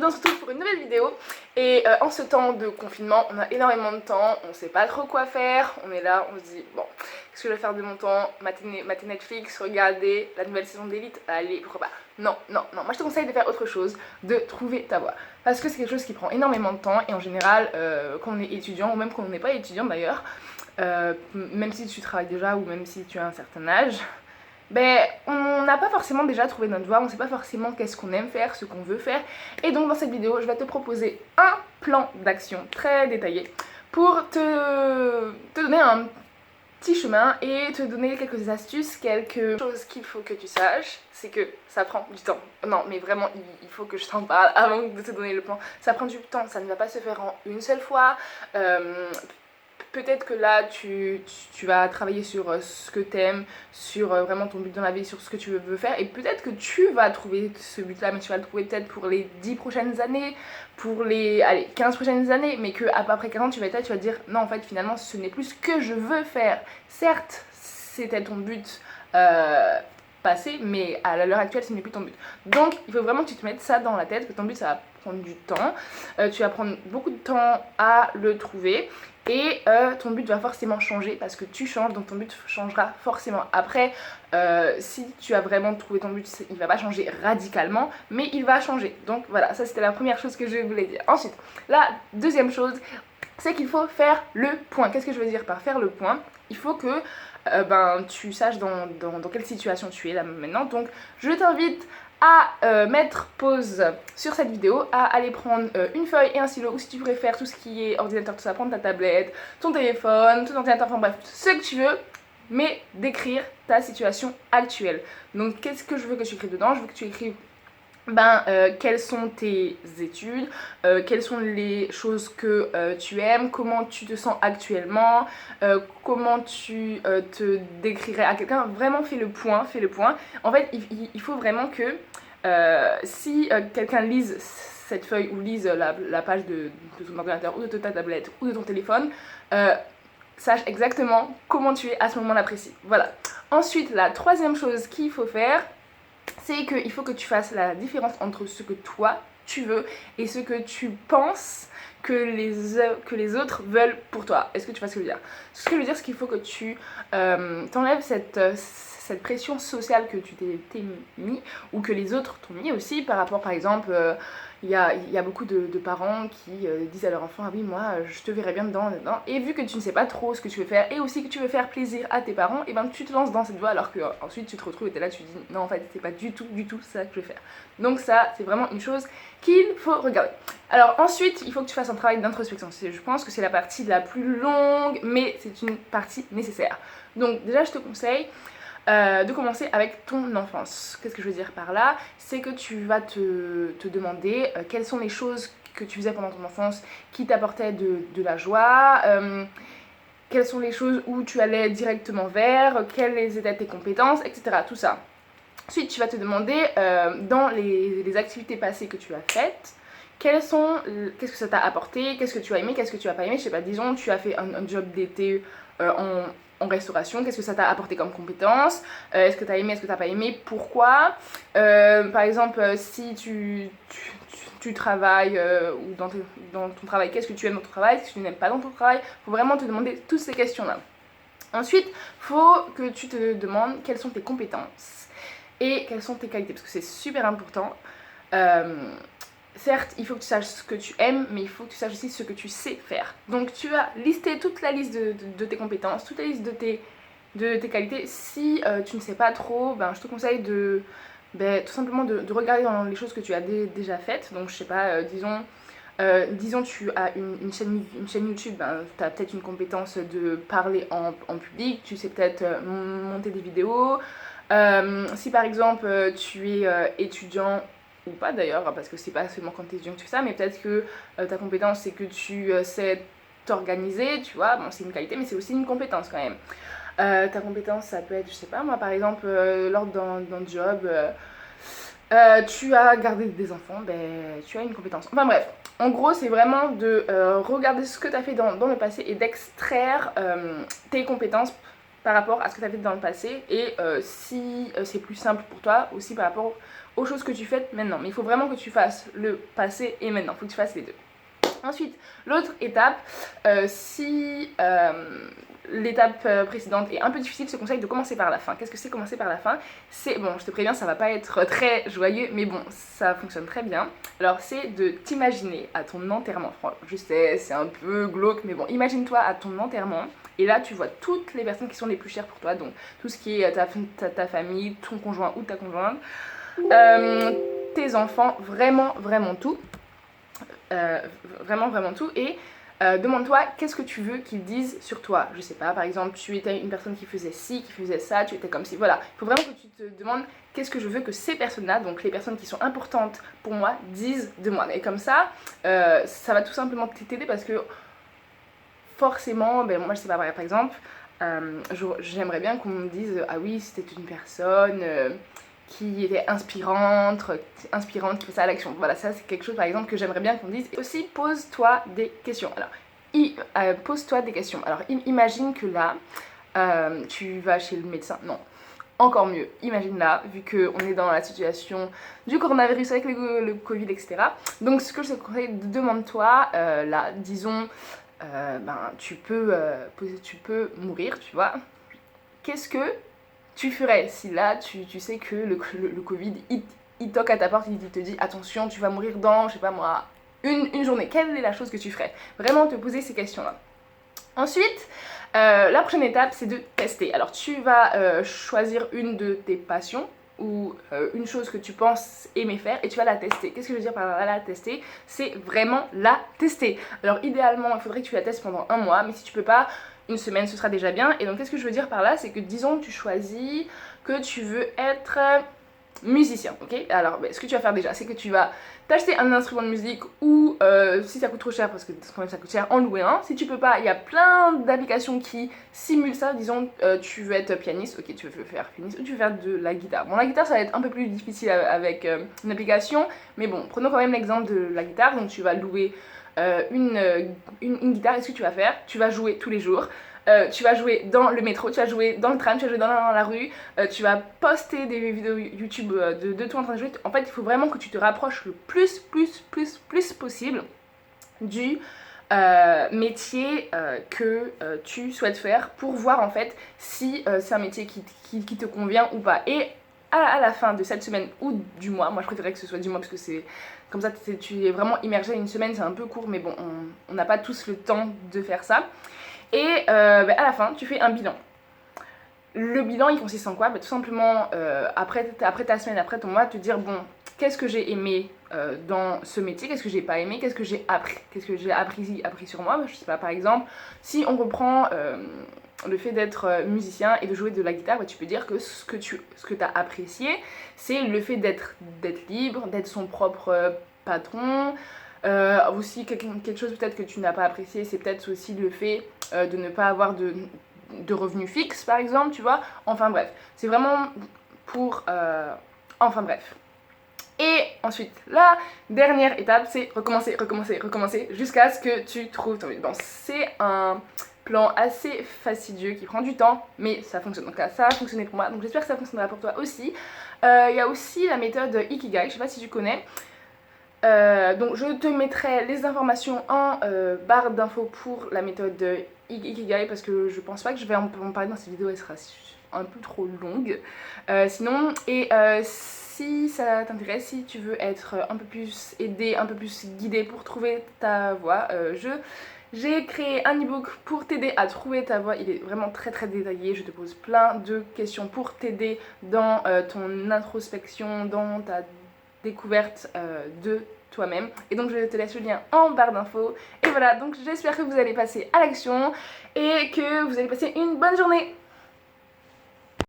aujourd'hui on se retrouve pour une nouvelle vidéo. Et en ce temps de confinement, on a énormément de temps, on sait pas trop quoi faire. On est là, on se dit, bon, qu'est-ce que je vais faire de mon temps? Mater Netflix, regarder la nouvelle saison d'Élite, allez, pourquoi pas. Non, non, non, moi je te conseille de faire autre chose, de trouver ta voie. Parce que c'est quelque chose qui prend énormément de temps, et en général, quand on est étudiant, ou même quand on n'est pas étudiant d'ailleurs, même si tu travailles déjà, ou même si tu as un certain âge, ben, on n'a pas forcément déjà trouvé notre voie, on sait pas forcément qu'est-ce qu'on aime faire, ce qu'on veut faire. Et donc dans cette vidéo, je vais te proposer un plan d'action très détaillé pour te donner un petit chemin et te donner quelques astuces, quelques choses qu'il faut que tu saches. C'est que ça prend du temps. Non, mais vraiment, il faut que je t'en parle avant de te donner le plan. Ça prend du temps, ça ne va pas se faire en une seule fois. Peut-être que là, tu vas travailler sur ce que tu aimes, sur vraiment ton but dans la vie, sur ce que tu veux faire. Et peut-être que tu vas trouver ce but-là, mais tu vas le trouver peut-être pour les 10 prochaines années, pour les 15 prochaines années. Mais qu'après 40 ans, tu vas être là, tu vas te dire, non, en fait, finalement, ce n'est plus ce que je veux faire. Certes, c'était ton but passé, mais à l'heure actuelle, ce n'est plus ton but. Donc, il faut vraiment que tu te mettes ça dans la tête, que ton but, ça va prendre du temps. Tu vas prendre beaucoup de temps à le trouver. Et ton but va forcément changer parce que tu changes, donc ton but changera forcément. Après, si tu as vraiment trouvé ton but, il va pas changer radicalement, mais il va changer. Donc voilà, ça c'était la première chose que je voulais dire. Ensuite, la deuxième chose, c'est qu'il faut faire le point. Qu'est-ce que je veux dire par faire le point? Il faut que tu saches dans quelle situation tu es là maintenant. Donc je t'invite à mettre pause sur cette vidéo, à aller prendre une feuille et un stylo, ou si tu préfères tout ce qui est ordinateur, tout ça, prendre ta tablette, ton téléphone, ton ordinateur, enfin bref, ce que tu veux, mais d'écrire ta situation actuelle. Donc qu'est-ce que je veux que tu écrives dedans? Je veux que tu écrives quelles sont tes études, quelles sont les choses que tu aimes, comment tu te sens actuellement, comment tu te décrirais à quelqu'un. Vraiment fais le point. En fait, il faut vraiment que si quelqu'un lise cette feuille ou lise la page de ton ordinateur ou de ta tablette ou de ton téléphone, sache exactement comment tu es à ce moment-là précis. Voilà. Ensuite, la troisième chose qu'il faut faire, c'est qu'il faut que tu fasses la différence entre ce que toi tu veux et ce que tu penses que les autres veulent pour toi. Est-ce que tu vois ce que je veux dire? Ce que je veux dire, c'est qu'il faut que tu t'enlèves cette pression sociale que tu t'es mis, ou que les autres t'ont mis aussi, par rapport, par exemple, il y a beaucoup de parents qui disent à leur enfant, ah oui, moi je te verrais bien dedans, et vu que tu ne sais pas trop ce que tu veux faire, et aussi que tu veux faire plaisir à tes parents, et ben tu te lances dans cette voie, alors que ensuite tu te retrouves et t'es là, tu te dis, non en fait c'est pas du tout ça que je veux faire. Donc ça, c'est vraiment une chose qu'il faut regarder. Alors ensuite, il faut que tu fasses un travail d'introspection. Je pense que c'est la partie la plus longue, mais c'est une partie nécessaire. Donc déjà, je te conseille de commencer avec ton enfance. Qu'est-ce que je veux dire par là? C'est que tu vas te demander quelles sont les choses que tu faisais pendant ton enfance qui t'apportaient de la joie, quelles sont les choses où tu allais directement vers, quelles étaient tes compétences, etc. Tout ça. Ensuite, tu vas te demander dans les activités passées que tu as faites, qu'est-ce que ça t'a apporté, qu'est-ce que tu as aimé, qu'est-ce que tu as pas aimé. Je sais pas, disons, tu as fait un job d'été en restauration, qu'est-ce que ça t'a apporté comme compétence, est-ce que t'as aimé, est-ce que t'as pas aimé, pourquoi. Par exemple, si tu travailles ou dans ton travail, qu'est-ce que tu aimes dans ton travail, qu'est-ce que tu n'aimes pas dans ton travail. Il faut vraiment te demander toutes ces questions-là. Ensuite, il faut que tu te demandes quelles sont tes compétences et quelles sont tes qualités, parce que c'est super important. Certes, il faut que tu saches ce que tu aimes, mais il faut que tu saches aussi ce que tu sais faire. Donc tu vas lister toute la liste de tes compétences, toute la liste de tes qualités. Si tu ne sais pas trop, je te conseille tout simplement de regarder dans les choses que tu as déjà faites. Donc je sais pas, disons tu as une chaîne YouTube, tu as peut-être une compétence de parler en public, tu sais peut-être monter des vidéos. Si par exemple tu es étudiant, ou pas d'ailleurs, parce que c'est pas seulement quand t'es étudiant que tu fais ça, mais peut-être que ta compétence c'est que tu sais t'organiser, tu vois, bon c'est une qualité mais c'est aussi une compétence quand même. Ta compétence ça peut être, je sais pas moi par exemple, lors d'un job, tu as gardé des enfants, tu as une compétence. Enfin bref, en gros c'est vraiment de regarder ce que tu as fait dans le passé et d'extraire tes compétences par rapport à ce que tu as fait dans le passé, et si c'est plus simple pour toi aussi par rapport aux choses que tu fais maintenant. Mais il faut vraiment que tu fasses le passé et maintenant, il faut que tu fasses les deux. Ensuite, l'autre étape, si l'étape précédente est un peu difficile, je te conseille de commencer par la fin. Qu'est-ce que c'est commencer par la fin? C'est, bon, je te préviens, ça va pas être très joyeux, mais bon, ça fonctionne très bien. Alors, c'est de t'imaginer à ton enterrement. Je sais, c'est un peu glauque, mais bon, imagine-toi à ton enterrement. Et là, tu vois toutes les personnes qui sont les plus chères pour toi, donc tout ce qui est ta famille, ton conjoint ou ta conjointe, tes enfants, vraiment tout. Vraiment tout. Et demande-toi qu'est-ce que tu veux qu'ils disent sur toi. Je sais pas, par exemple, tu étais une personne qui faisait ci, qui faisait ça, tu étais comme ci. Voilà, il faut vraiment que tu te demandes qu'est-ce que je veux que ces personnes-là, donc les personnes qui sont importantes pour moi, disent de moi. Et comme ça va tout simplement t'aider parce que forcément, ben, moi je sais pas, par exemple, j'aimerais bien qu'on me dise ah oui, c'était une personne qui était inspirante, qui fait ça à l'action. Voilà, ça c'est quelque chose par exemple que j'aimerais bien qu'on dise. Et aussi, pose-toi des questions. Alors, pose-toi des questions. Alors, imagine que là, tu vas chez le médecin. Non, encore mieux. Imagine là, vu qu'on est dans la situation du coronavirus avec le Covid, etc. Donc, ce que je te conseille, demande-toi, là, disons, tu peux mourir, tu vois. Qu'est-ce que tu ferais si là tu sais que le Covid il toque à ta porte, il te dit attention, tu vas mourir dans, je sais pas moi, une journée. Quelle est la chose que tu ferais? Vraiment te poser ces questions-là. Ensuite, la prochaine étape, c'est de tester. Alors tu vas choisir une de tes passions ou une chose que tu penses aimer faire et tu vas la tester. Qu'est-ce que je veux dire par la tester? C'est vraiment la tester. Alors idéalement, il faudrait que tu la testes pendant 1 mois, mais si tu peux pas, une semaine ce sera déjà bien. Et donc qu'est-ce que je veux dire par là? C'est que disons que tu choisis que tu veux être musicien, ok? Alors ce que tu vas faire déjà, c'est que tu vas t'acheter un instrument de musique ou si ça coûte trop cher, parce que quand même ça coûte cher, en louer un. Si tu peux pas, il y a plein d'applications qui simulent ça. Disons tu veux être pianiste, ok, tu veux faire pianiste, ou tu veux faire de la guitare. Bon, la guitare ça va être un peu plus difficile avec une application, mais bon, prenons quand même l'exemple de la guitare. Donc tu vas louer une guitare. Et ce que tu vas faire, tu vas jouer tous les jours. Tu vas jouer dans le métro, tu vas jouer dans le tram, tu vas jouer dans la rue, tu vas poster des vidéos YouTube de toi en train de jouer. En fait, il faut vraiment que tu te rapproches le plus possible du métier que tu souhaites faire pour voir en fait si c'est un métier qui te convient ou pas. Et à la fin de cette semaine ou du mois, moi je préférerais que ce soit du mois parce que c'est comme ça tu es vraiment immergé. Une semaine c'est un peu court, mais bon, on n'a pas tous le temps de faire ça. Et à la fin, tu fais un bilan. Le bilan, il consiste en quoi? Tout simplement, après ta semaine, après ton mois, te dire, bon, qu'est-ce que j'ai aimé dans ce métier? Qu'est-ce que j'ai pas aimé? Qu'est-ce que j'ai appris? Qu'est-ce que j'ai appris sur moi? Je sais pas, par exemple, si on reprend le fait d'être musicien et de jouer de la guitare, tu peux dire que ce que tu as apprécié, c'est le fait d'être libre, d'être son propre patron. Aussi quelque chose peut-être que tu n'as pas apprécié, c'est peut-être aussi le fait de ne pas avoir de revenus fixes par exemple, tu vois. Enfin bref, c'est vraiment pour enfin bref. Et ensuite, la dernière étape, c'est recommencer jusqu'à ce que tu trouves ton but. Bon, c'est un plan assez fastidieux qui prend du temps, mais ça fonctionne. Donc là, ça a fonctionné pour moi, donc j'espère que ça fonctionnera pour toi aussi. Il y a aussi la méthode Ikigai, je sais pas si tu connais. Donc je te mettrai les informations en barre d'infos pour la méthode Ikigai parce que je pense pas que je vais en parler dans cette vidéo, elle sera un peu trop longue. Sinon, et si ça t'intéresse, si tu veux être un peu plus aidé, un peu plus guidé pour trouver ta voie, j'ai créé un e-book pour t'aider à trouver ta voie. Il est vraiment très détaillé, je te pose plein de questions pour t'aider dans ton introspection, dans ta découverte de toi-même. Et donc je te laisse le lien en barre d'infos. Et voilà, donc j'espère que vous allez passer à l'action et que vous allez passer une bonne journée.